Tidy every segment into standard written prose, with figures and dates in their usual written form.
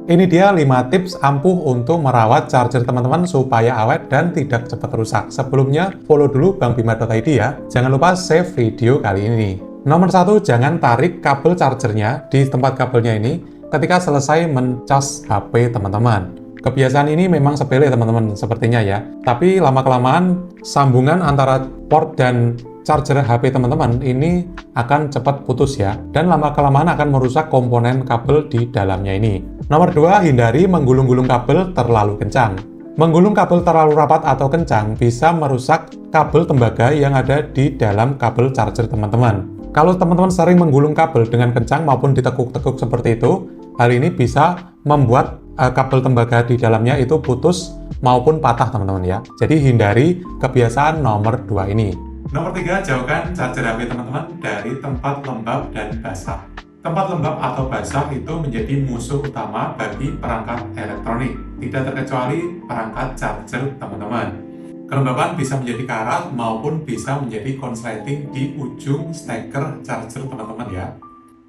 Ini dia 5 tips ampuh untuk merawat charger teman-teman supaya awet dan tidak cepat rusak. Sebelumnya, follow dulu bangbima.id ya. Jangan lupa save video kali ini. Nomor 1, jangan tarik kabel chargernya di tempat kabelnya ini ketika selesai mencas HP teman-teman. Kebiasaan ini memang sepele teman-teman sepertinya ya. Tapi lama-kelamaan sambungan antara port dan charger HP teman-teman ini akan cepat putus ya, dan lama-kelamaan akan merusak komponen kabel di dalamnya ini. Nomor 2, hindari menggulung-gulung kabel terlalu kencang. Menggulung kabel terlalu rapat atau kencang bisa merusak kabel tembaga yang ada di dalam kabel charger teman-teman. Kalau teman-teman sering menggulung kabel dengan kencang maupun ditekuk-tekuk seperti itu, hal ini bisa membuat kabel tembaga di dalamnya itu putus maupun patah teman-teman ya. Jadi hindari kebiasaan nomor 2 ini. Nomor 3, jauhkan charger HP teman-teman dari tempat lembab dan basah. Tempat lembab atau basah itu menjadi musuh utama bagi perangkat elektronik, tidak terkecuali perangkat charger teman-teman. Kelembaban bisa menjadi karat maupun bisa menjadi konsleting di ujung steker charger teman-teman ya.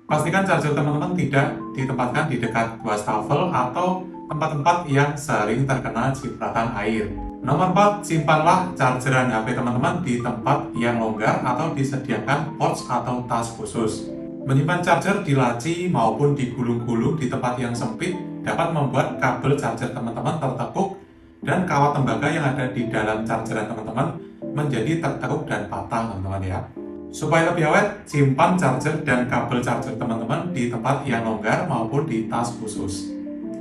Pastikan charger teman-teman tidak ditempatkan di dekat wastafel atau tempat-tempat yang sering terkena cipratan air. Nomor 4, simpanlah chargeran HP teman-teman di tempat yang longgar atau disediakan pouch atau tas khusus. Menyimpan charger di laci maupun digulung-gulung di tempat yang sempit dapat membuat kabel charger teman-teman tertekuk dan kawat tembaga yang ada di dalam chargeran teman-teman menjadi tertekuk dan patah teman-teman ya. Supaya lebih awet, simpan charger dan kabel charger teman-teman di tempat yang longgar maupun di tas khusus.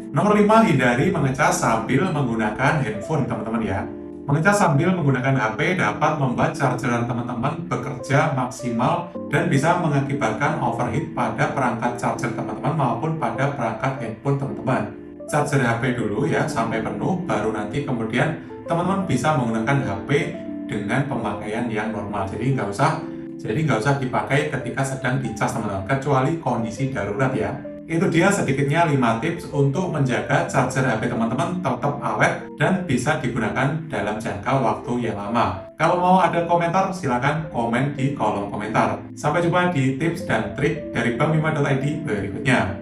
Nomor 5, hindari mengecas sambil menggunakan handphone teman-teman ya. Mengecas sambil menggunakan HP dapat membuat chargeran teman-teman bekerja maksimal dan bisa mengakibatkan overheat pada perangkat charger teman-teman maupun pada perangkat handphone teman-teman. Charger HP dulu ya sampai penuh, baru nanti kemudian teman-teman bisa menggunakan HP dengan pemakaian yang normal. Jadi nggak usah dipakai ketika sedang dicas teman-teman, kecuali kondisi darurat ya. Itu dia sedikitnya 5 tips untuk menjaga charger HP teman-teman tetap awet dan bisa digunakan dalam jangka waktu yang lama. Kalau mau ada komentar, silakan komen di kolom komentar. Sampai jumpa di tips dan trik dari bangbima.id berikutnya.